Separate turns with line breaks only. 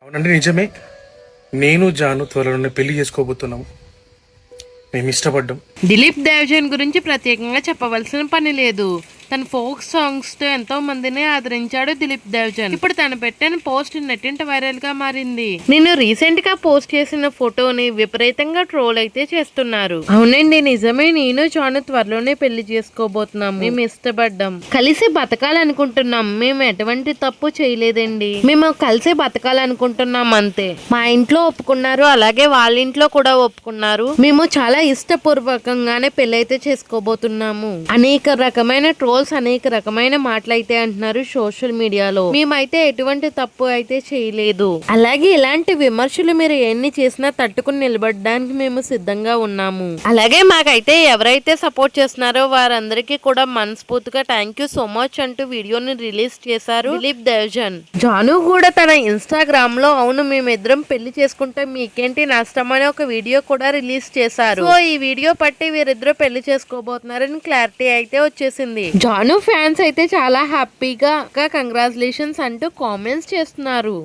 అవునండి, నిజమే. నేను జాను త్వరలోనే పెళ్లి చేసుకోబోతున్నాము. మేము ఇష్టపడ్డాం.
దిలీప్ దేవజన్ గురించి ప్రత్యేకంగా చెప్పవలసిన పని లేదు. తన ఫోక్ సాంగ్స్ తో ఎంతో మందిని ఆదరించాడు దిలీప్ దేవజన్. ఇప్పుడు తను పెట్టిన పోస్ట్ నెట్టింట వైరల్ గా మారింది. నేను రీసెంట్ గా పోస్ట్ చేసిన ఫోటోని విపరీతంగా ట్రోల్ అయితే చేస్తున్నారు. అవునండి, నిజమే. నేను జాను త్వరలోనే పెళ్లి చేసుకోబోతున్నాం. మేము ఇష్టపడ్డాం, కలిసి బతకాలనుకుంటున్నాం. మేము ఎటువంటి తప్పు చేయలేదండి. మేము కలిసి బతకాలనుకుంటున్నాం అంతే. మా ఇంట్లో ఒప్పుకున్నారు, అలాగే వాళ్ళ ఇంట్లో కూడా ఒప్పుకున్నారు. మేము చాలా ఇష్టపూర్వకంగానే పెళ్లి అయితే చేసుకోబోతున్నాము. అనేక రకమైన ట్రోల్స్, అనేక రకమైన మాటలు అయితే అంటున్నారు సోషల్ మీడియాలో. మేమైతే ఎటువంటి తప్పు అయితే చేయలేదు. అలాగే ఇలాంటి విమర్శలు మీరు ఎన్ని చేసినా తట్టుకుని నిలబడడానికి మేము సిద్ధంగా ఉన్నాము. అలాగే మాకైతే ఎవరైతే సపోర్ట్ చేస్తున్నారో వారందరికీ కూడా మనస్ఫూర్తిగా థ్యాంక్ యూ సో మచ్ అంటూ వీడియోని రిలీజ్ చేశారు దిలీప్ దేవజన్. జాను కూడా తన ఇన్స్టాగ్రామ్ లో అవును మేమిద్దరం పెళ్లి చేసుకుంటే మీకేంటి నష్టం అని ఒక వీడియో కూడా రిలీజ్ చేశారు. సో ఈ వీడియో పట్టి వీరిద్దరూ పెళ్లి చేసుకోబోతున్నారని క్లారిటీ అయితే వచ్చేసింది. జాను ఫ్యాన్స్ అయితే చాలా హ్యాపీగా కంగ్రాచులేషన్స్ అంటూ కామెంట్స్ చేస్తున్నారు.